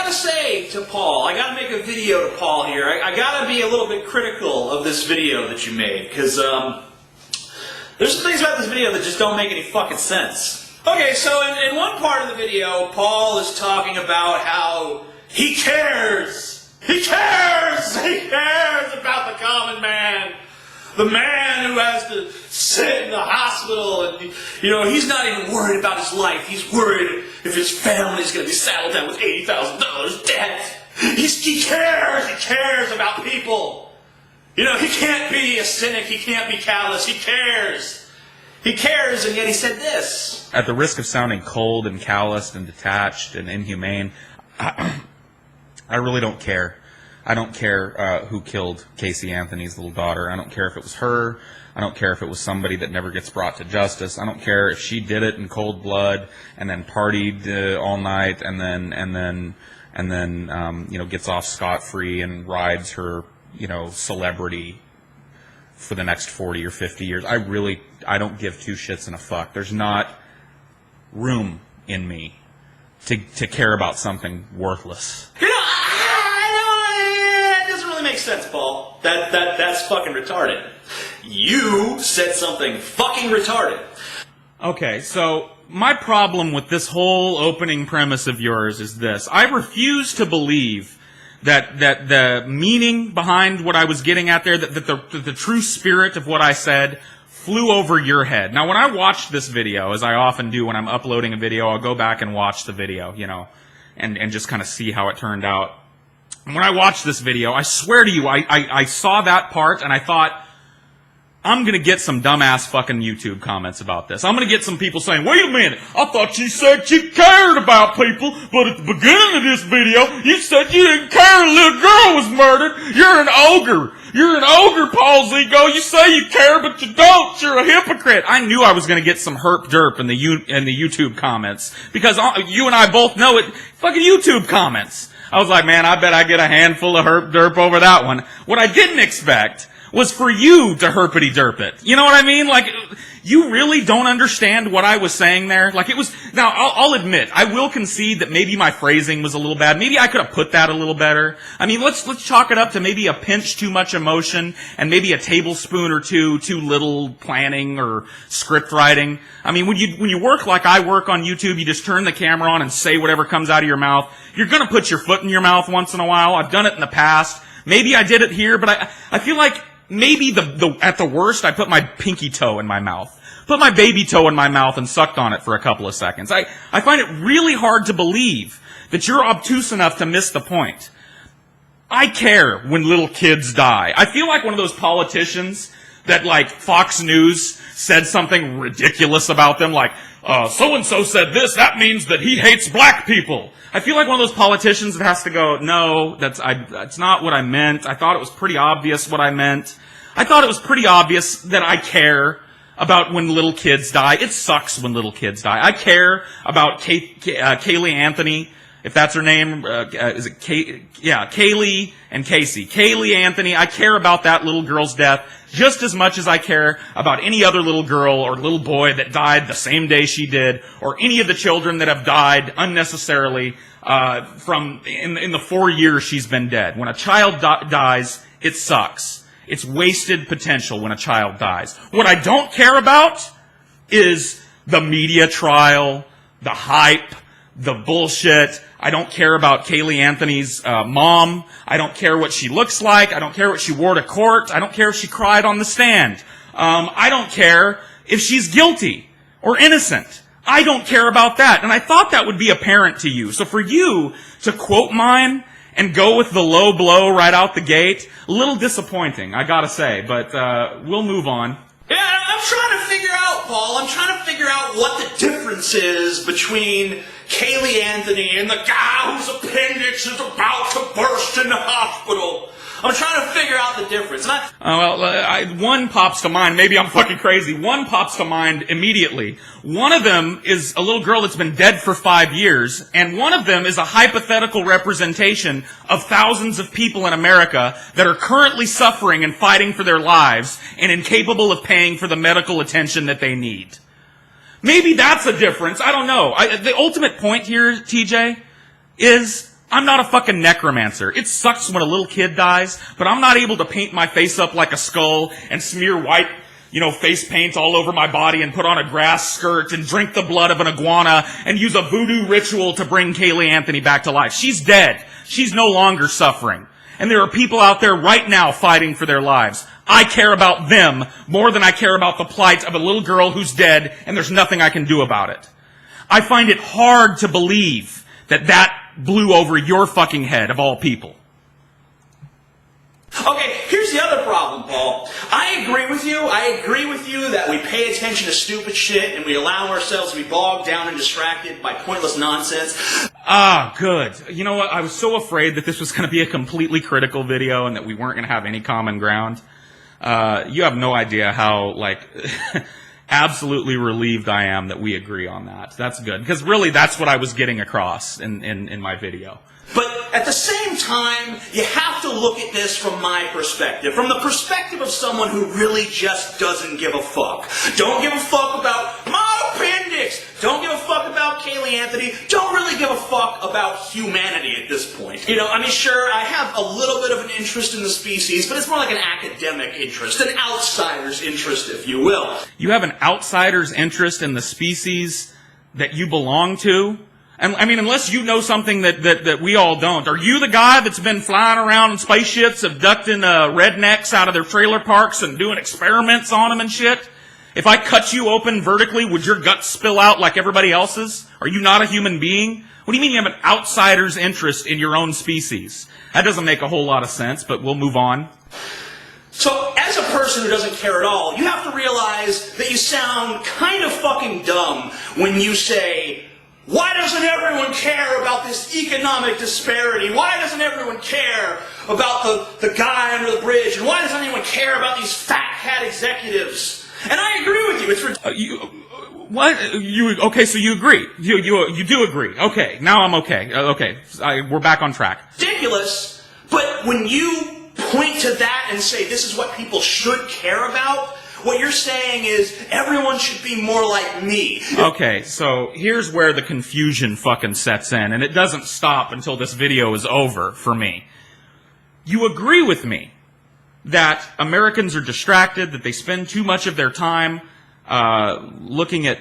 gotta say to Paul, I gotta make a video to Paul here. I gotta be a little bit critical of this video that you made, because there's some things about this video that just don't make any fucking sense. Okay, so in one part of the video, Paul is talking about how he cares! He cares! He cares about the common man! The man who has to sit in the hospital and, you know, he's not even worried about his life. He's worried if his family's going to be saddled down with $80,000 debt. He cares! He cares about people! You know, he can't be a cynic. He can't be callous. He cares! He cares, and yet he said this. At the risk of sounding cold and calloused and detached and inhumane, I really don't care. I don't care who killed Casey Anthony's little daughter. I don't care if it was her. I don't care if it was somebody that never gets brought to justice. I don't care if she did it in cold blood and then partied all night and then you know, gets off scot-free and rides her, you know, celebrity for the next 40 or 50 years. I don't give two shits and a fuck. There's not room in me to care about something worthless. You know, it doesn't really make sense, Paul. That's fucking retarded. You said something fucking retarded. Okay, so my problem with this whole opening premise of yours is this. I refuse to believe that the meaning behind what I was getting at there, that the true spirit of what I said flew over your head. Now, when I watched this video, as I often do when I'm uploading a video, I'll go back and watch the video, you know, and just kind of see how it turned out. And when I watched this video, I swear to you, I saw that part and I thought, I'm going to get some dumbass fucking YouTube comments about this. I'm going to get some people saying, wait a minute, I thought you said you cared about people, but at the beginning of this video, you said you didn't care a little girl was murdered. You're an ogre. You're an ogre, paulsego. You say you care, but you don't. You're a hypocrite. I knew I was going to get some herp derp in the YouTube comments, because you and I both know it. Fucking YouTube comments. I was like, man, I bet I get a handful of herp derp over that one. What I didn't expect was for you to herpity derp it. You know what I mean? Like, you really don't understand what I was saying there? Like, it was... Now, I'll admit, I will concede that maybe my phrasing was a little bad. Maybe I could have put that a little better. I mean, let's chalk it up to maybe a pinch too much emotion and maybe a tablespoon or too little planning or script writing. I mean, when you work like I work on YouTube, you just turn the camera on and say whatever comes out of your mouth. You're gonna put your foot in your mouth once in a while. I've done it in the past. Maybe I did it here, but I feel like maybe at the worst, I put my pinky toe in my mouth. Put my baby toe in my mouth and sucked on it for a couple of seconds. I find it really hard to believe that you're obtuse enough to miss the point. I care when little kids die. I feel like one of those politicians that, like, Fox News said something ridiculous about them, like, so-and-so said this, that means that he hates black people. I feel like one of those politicians that has to go, no, that's not what I meant. I thought it was pretty obvious what I meant. I thought it was pretty obvious that I care about when little kids die. It sucks when little kids die. I care about Kaylee Anthony, if that's her name. Is it Kaylee and Casey. Kaylee Anthony, I care about that little girl's death just as much as I care about any other little girl or little boy that died the same day she did, or any of the children that have died unnecessarily in the 4 years she's been dead. When a child dies, it sucks. It's wasted potential when a child dies. What I don't care about is the media trial, the hype, the bullshit. I don't care about Kaylee Anthony's mom. I don't care what she looks like. I don't care what she wore to court. I don't care if she cried on the stand. I don't care if she's guilty or innocent. I don't care about that. And I thought that would be apparent to you. So for you to quote mine and go with the low blow right out the gate, a little disappointing, I gotta say. But we'll move on. Yeah, I'm trying to figure out, Paul, I'm trying to figure out what the difference is between Kaylee Anthony and the guy whose appendix is about to burst in the hospital. I'm trying to figure out the difference. One pops to mind. Maybe I'm fucking crazy. One pops to mind immediately. One of them is a little girl that's been dead for 5 years, and one of them is a hypothetical representation of thousands of people in America that are currently suffering and fighting for their lives and incapable of paying for the medical attention that they need. Maybe that's a difference. I don't know. The ultimate point here, TJ, is I'm not a fucking necromancer. It sucks when a little kid dies, but I'm not able to paint my face up like a skull and smear white, face paint all over my body and put on a grass skirt and drink the blood of an iguana and use a voodoo ritual to bring Kaylee Anthony back to life. She's dead. She's no longer suffering. And there are people out there right now fighting for their lives. I care about them more than I care about the plight of a little girl who's dead and there's nothing I can do about it. I find it hard to believe that blew over your fucking head of all people. Okay, here's the other problem, Paul. I agree with you. I agree with you that we pay attention to stupid shit and we allow ourselves to be bogged down and distracted by pointless nonsense. Ah, good. You know what? I was so afraid that this was going to be a completely critical video and that we weren't going to have any common ground. You have no idea how, absolutely relieved I am that we agree on that. That's good. Because really, that's what I was getting across in my video. But at the same time, you have to look at this from my perspective. From the perspective of someone who really just doesn't give a fuck. Don't give a fuck about my appendix. Don't give a fuck about Kaylee Anthony. Don't really give a fuck about humanity at this point. Sure, I have a little bit of an interest in the species, but it's more like an academic interest, an outsider's interest, if you will. You have an outsider's interest in the species that you belong to? And unless you know something that we all don't. Are you the guy that's been flying around in spaceships, abducting rednecks out of their trailer parks and doing experiments on them and shit? If I cut you open vertically, would your guts spill out like everybody else's? Are you not a human being? What do you mean you have an outsider's interest in your own species? That doesn't make a whole lot of sense, but we'll move on. So, as a person who doesn't care at all, you have to realize that you sound kind of fucking dumb when you say, why doesn't everyone care about this economic disparity? Why doesn't everyone care about the guy under the bridge? And why doesn't anyone care about these fat hat executives? And I agree with you. It's Okay, so you agree. You do agree. Okay, now I'm okay. We're back on track. Ridiculous, but when you point to that and say this is what people should care about, what you're saying is everyone should be more like me. Okay, so here's where the confusion fucking sets in, and it doesn't stop until this video is over for me. You agree with me that Americans are distracted, that they spend too much of their time looking at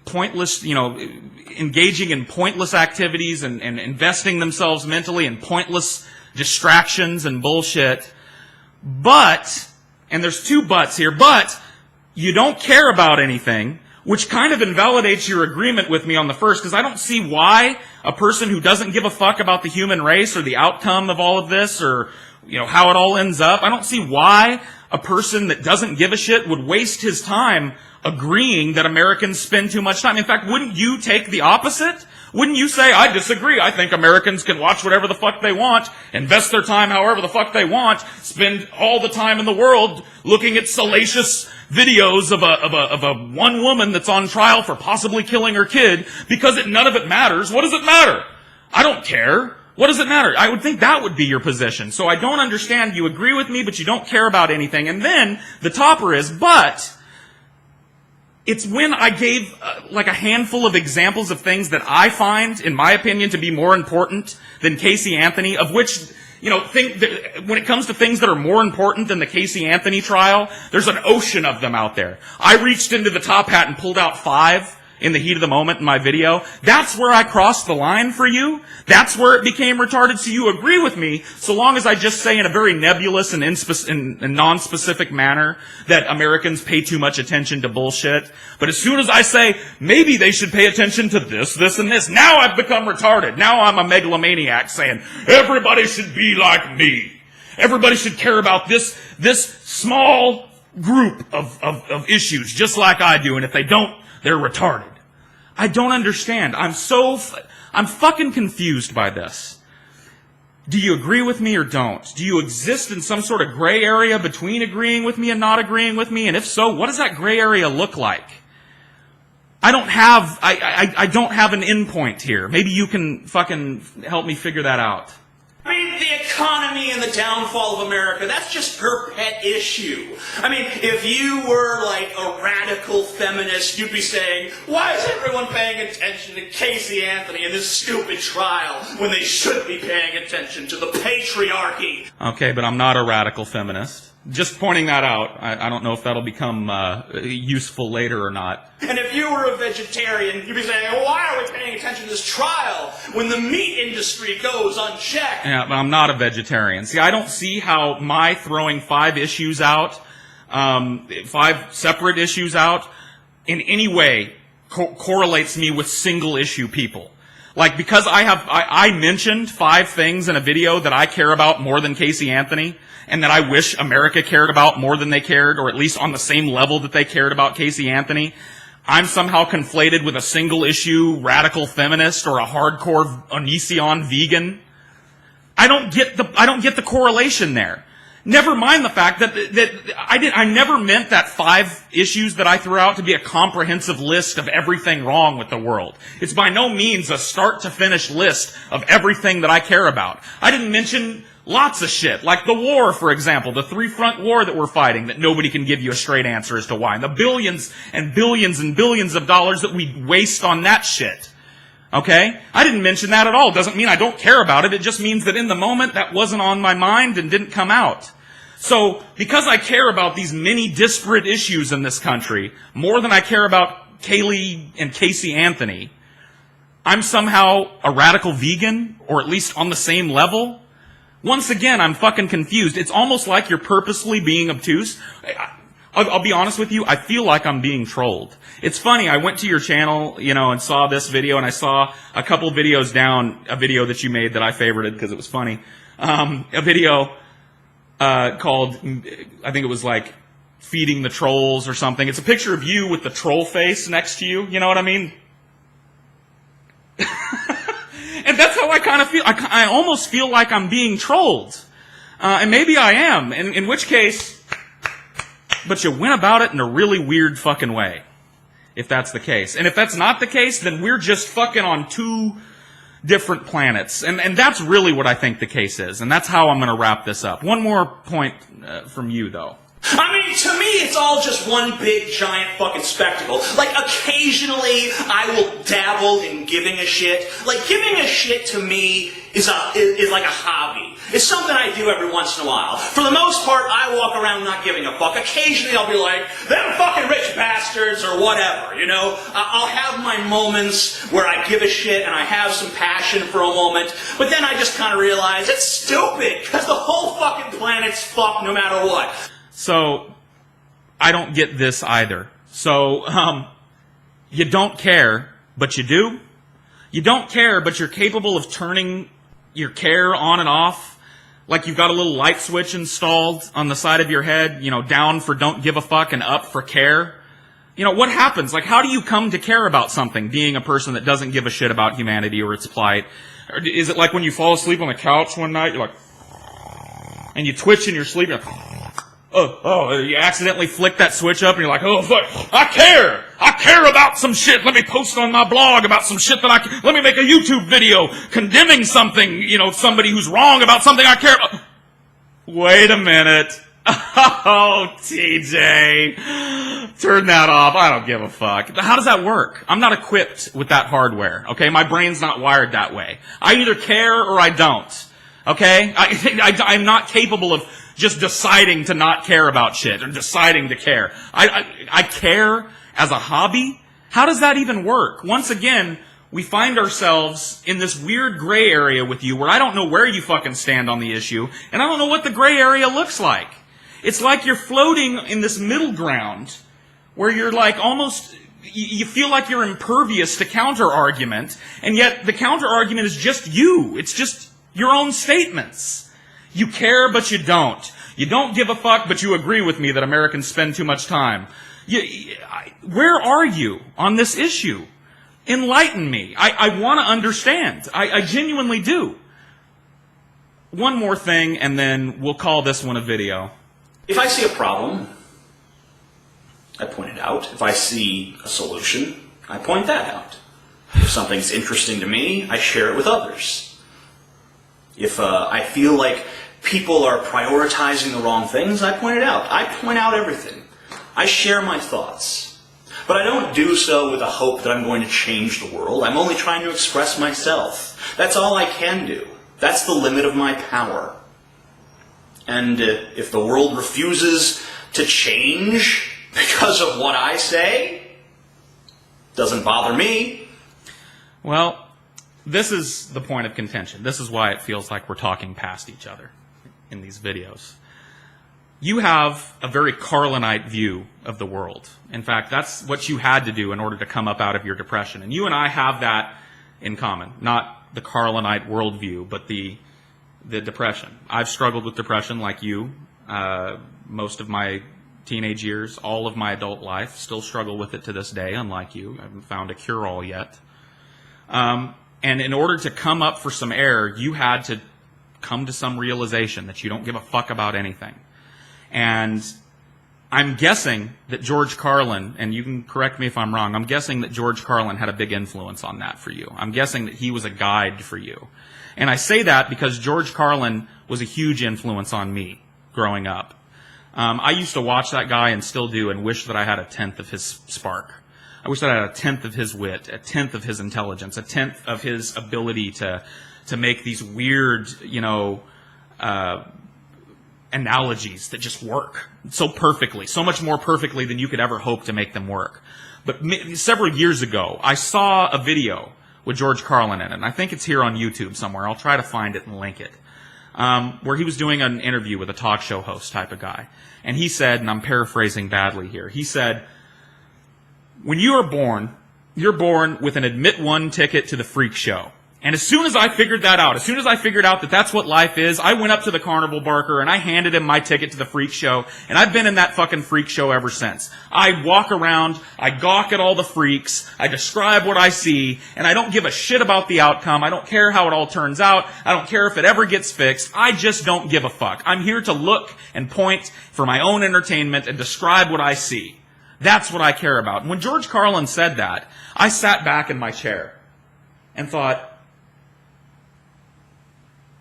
pointless, engaging in pointless activities and investing themselves mentally in pointless distractions and bullshit. But, and there's two buts here, but you don't care about anything, which kind of invalidates your agreement with me on the first, because I don't see why a person who doesn't give a fuck about the human race or the outcome of all of this or, how it all ends up, I don't see why a person that doesn't give a shit would waste his time agreeing that Americans spend too much time. In fact, wouldn't you take the opposite? Wouldn't you say, I disagree, I think Americans can watch whatever the fuck they want, invest their time however the fuck they want, spend all the time in the world looking at salacious videos of a one woman that's on trial for possibly killing her kid, because none of it matters. What does it matter? I don't care. What does it matter? I would think that would be your position. So I don't understand. You agree with me, but you don't care about anything. And then the topper is, but it's when I gave a handful of examples of things that I find, in my opinion, to be more important than Casey Anthony, of which, when it comes to things that are more important than the Casey Anthony trial, there's an ocean of them out there. I reached into the top hat and pulled out 5 in the heat of the moment in my video. That's where I crossed the line for you. That's where it became retarded. So you agree with me, so long as I just say in a very nebulous and non-specific manner that Americans pay too much attention to bullshit. But as soon as I say, maybe they should pay attention to this, this, and this, now I've become retarded. Now I'm a megalomaniac saying, everybody should be like me. Everybody should care about this small group of issues, just like I do. And if they don't, they're retarded. I don't understand. I'm fucking confused by this. Do you agree with me or don't? Do you exist in some sort of gray area between agreeing with me and not agreeing with me? And if so, what does that gray area look like? I don't have an endpoint here. Maybe you can fucking help me figure that out. The economy and the downfall of America, that's just her pet issue. I mean, if you were like a radical feminist, you'd be saying, why is everyone paying attention to Casey Anthony in this stupid trial when they should be paying attention to the patriarchy? Okay, but I'm not a radical feminist. Just pointing that out. I don't know if that'll become useful later or not. And if you were a vegetarian, you'd be saying, why are we paying attention to this trial when the meat industry goes unchecked? Yeah, but I'm not a vegetarian. See, I don't see how my throwing 5 issues out, 5 separate issues out, in any way correlates me with single issue people. Like, because I mentioned 5 things in a video that I care about more than Casey Anthony, and that I wish America cared about more than they cared, or at least on the same level that they cared about Casey Anthony, I'm somehow conflated with a single issue radical feminist or a hardcore Onision vegan. I don't get the correlation there. Never mind the fact that I never meant that 5 issues that I threw out to be a comprehensive list of everything wrong with the world. It's by no means a start to finish list of everything that I care about. I didn't mention lots of shit, like the war, for example, the 3-front war that we're fighting that nobody can give you a straight answer as to why, and the billions and billions and billions of dollars that we waste on that shit. Okay? I didn't mention that at all. Doesn't mean I don't care about it. It just means that in the moment that wasn't on my mind and didn't come out. So, because I care about these many disparate issues in this country, more than I care about Kaylee and Casey Anthony, I'm somehow a radical vegan, or at least on the same level. Once again, I'm fucking confused. It's almost like you're purposely being obtuse. I'll be honest with you, I feel like I'm being trolled. It's funny, I went to your channel, and saw this video, and I saw a couple videos down, a video that you made that I favorited because it was funny. A video called, I think it was like, Feeding the Trolls or something. It's a picture of you with the troll face next to you, you know what I mean? And that's how I kind of feel. I almost feel like I'm being trolled. And maybe I am, in which case, but you went about it in a really weird fucking way, if that's the case. And if that's not the case, then we're just fucking on 2 different planets. And that's really what I think the case is. And that's how I'm going to wrap this up. One more point from you, though. I mean, to me, it's all just one big, giant fucking spectacle. Like, occasionally, I will dabble in giving a shit. Like, giving a shit to me is like a hobby. It's something I do every once in a while. For the most part, I walk around not giving a fuck. Occasionally, I'll be like, them fucking rich bastards, or whatever, I'll have my moments where I give a shit and I have some passion for a moment, but then I just kind of realize it's stupid, because the whole fucking planet's fucked no matter what. So, I don't get this either. So, you don't care, but you do. You don't care, but you're capable of turning your care on and off. Like you've got a little light switch installed on the side of your head, down for don't give a fuck and up for care. What happens? Like, how do you come to care about something, being a person that doesn't give a shit about humanity or its plight? Or is it like when you fall asleep on the couch one night, you're like, and you twitch in your sleep, you're like, you accidentally flick that switch up and you're like, oh, fuck, I care about some shit. Let me post on my blog about some shit that let me make a YouTube video condemning something, somebody who's wrong about something I care about. Wait a minute. Oh, TJ. Turn that off. I don't give a fuck. How does that work? I'm not equipped with that hardware, okay? My brain's not wired that way. I either care or I don't, okay? I'm not capable of just deciding to not care about shit or deciding to care. I care as a hobby? How does that even work? Once again, we find ourselves in this weird gray area with you where I don't know where you fucking stand on the issue, and I don't know what the gray area looks like. It's like you're floating in this middle ground where you're like almost, you feel like you're impervious to counter-argument, and yet the counter-argument is just you. It's just your own statements. You care, but you don't. You don't give a fuck, but you agree with me that Americans spend too much time. Where are you on this issue? Enlighten me. I want to understand. I genuinely do. One more thing, and then we'll call this one a video. If I see a problem, I point it out. If I see a solution, I point that out. If something's interesting to me, I share it with others. If I feel like people are prioritizing the wrong things, I point it out. I point out everything. I share my thoughts. But I don't do so with a hope that I'm going to change the world. I'm only trying to express myself. That's all I can do. That's the limit of my power. And if the world refuses to change because of what I say, doesn't bother me. Well, this is the point of contention. This is why it feels like we're talking past each other in these videos. You have a very Carlinite view of the world. In fact, that's what you had to do in order to come up out of your depression. And you and I have that in common. Not the Carlinite worldview, but the depression. I've struggled with depression like you most of my teenage years, all of my adult life. Still struggle with it to this day, unlike you. I haven't found a cure-all yet. And in order to come up for some air, you had to come to some realization that you don't give a fuck about anything. And I'm guessing that George Carlin, and you can correct me if I'm wrong, I'm guessing that George Carlin had a big influence on that for you. I'm guessing that he was a guide for you. And I say that because George Carlin was a huge influence on me growing up. I used to watch that guy and still do and wish that I had a tenth of his spark. I wish that I had a tenth of his wit, a tenth of his intelligence, a tenth of his ability to make these weird, analogies that just work so perfectly, so much more perfectly than you could ever hope to make them work. But several years ago, I saw a video with George Carlin in it, and I think it's here on YouTube somewhere. I'll try to find it and link it, where he was doing an interview with a talk show host type of guy. And he said, and I'm paraphrasing badly here, he said, when you are born, you're born with an admit one ticket to the freak show. And as soon as I figured that out, as soon as I figured out that that's what life is, I went up to the carnival barker and I handed him my ticket to the freak show, and I've been in that fucking freak show ever since. I walk around, I gawk at all the freaks, I describe what I see, and I don't give a shit about the outcome. I don't care how it all turns out. I don't care if it ever gets fixed. I just don't give a fuck. I'm here to look and point for my own entertainment and describe what I see. That's what I care about. And when George Carlin said that, I sat back in my chair and thought,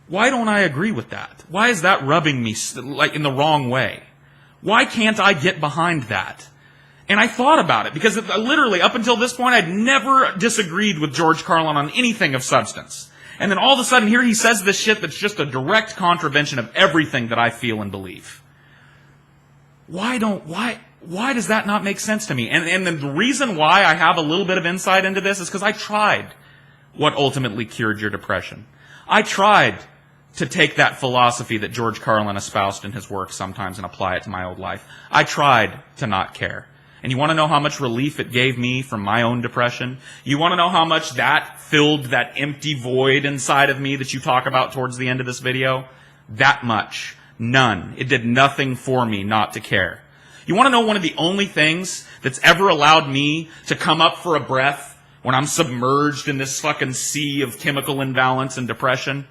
why don't I agree with that? Why is that rubbing me like in the wrong way? Why can't I get behind that? And I thought about it because literally up until this point I'd never disagreed with George Carlin on anything of substance. And then all of a sudden here he says this shit that's just a direct contravention of everything that I feel and believe. Why does that not make sense to me? And the reason why I have a little bit of insight into this is because I tried what ultimately cured your depression. I tried to take that philosophy that George Carlin espoused in his work sometimes and apply it to my old life. I tried to not care. And you want to know how much relief it gave me from my own depression? You want to know how much that filled that empty void inside of me that you talk about towards the end of this video? That much. None. It did nothing for me not to care. You want to know one of the only things that's ever allowed me to come up for a breath when I'm submerged in this fucking sea of chemical imbalance and depression?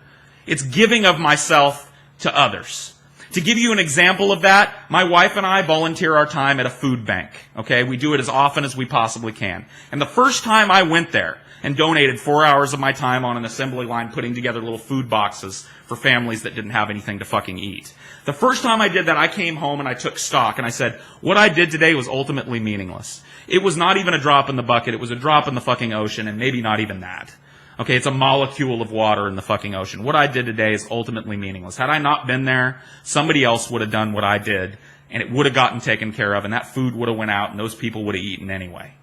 It's giving of myself to others. To give you an example of that, my wife and I volunteer our time at a food bank. Okay, we do it as often as we possibly can. And the first time I went there and donated 4 hours of my time on an assembly line putting together little food boxes for families that didn't have anything to fucking eat. The first time I did that, I came home and I took stock and I said, what I did today was ultimately meaningless. It was not even a drop in the bucket. It was a drop in the fucking ocean, and maybe not even that. Okay, it's a molecule of water in the fucking ocean. What I did today is ultimately meaningless. Had I not been there, somebody else would have done what I did, and it would have gotten taken care of, and that food would have went out, and those people would have eaten anyway.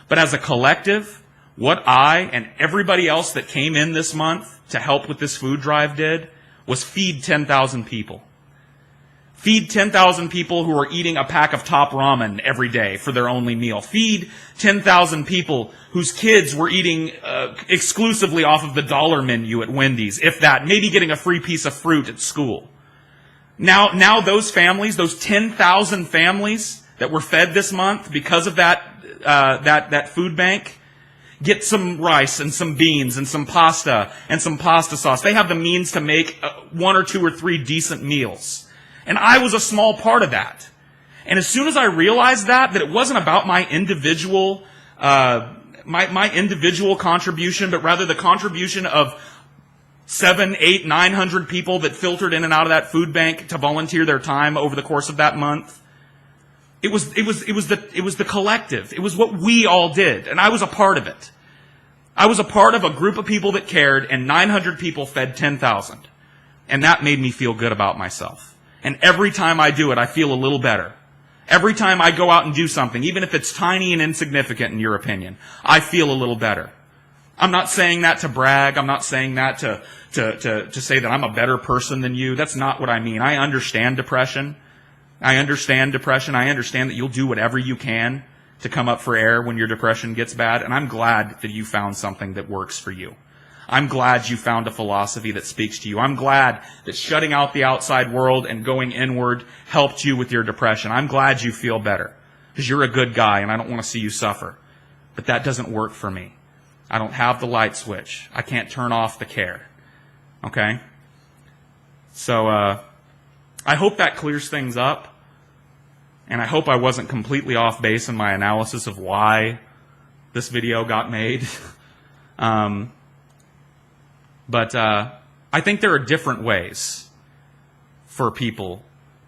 But as a collective, what I and everybody else that came in this month to help with this food drive did was feed 10,000 people. Feed 10,000 people who are eating a pack of Top Ramen every day for their only meal. Feed 10,000 people whose kids were eating exclusively off of the dollar menu at Wendy's, if that, maybe getting a free piece of fruit at school. Now those families, those 10,000 families that were fed this month because of that food bank, get some rice and some beans and some pasta and some pasta sauce. They have the means to make 1 or 2 or 3 decent meals. And I was a small part of that. And as soon as I realized that it wasn't about my individual, my individual contribution, but rather the contribution of 7, 8, 900 people that filtered in and out of that food bank to volunteer their time over the course of that month. It was the collective. It was what we all did, and I was a part of it. I was a part of a group of people that cared, and 900 people fed 10,000. And that made me feel good about myself. And every time I do it, I feel a little better. Every time I go out and do something, even if it's tiny and insignificant in your opinion, I feel a little better. I'm not saying that to brag. I'm not saying that to say that I'm a better person than you. That's not what I mean. I understand depression. I understand that you'll do whatever you can to come up for air when your depression gets bad. And I'm glad that you found something that works for you. I'm glad you found a philosophy that speaks to you. I'm glad that shutting out the outside world and going inward helped you with your depression. I'm glad you feel better because you're a good guy and I don't want to see you suffer. But that doesn't work for me. I don't have the light switch. I can't turn off the care. Okay? So, I hope that clears things up. And I hope I wasn't completely off base in my analysis of why this video got made. But I think there are different ways for people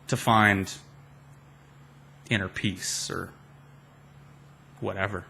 to find inner peace or whatever.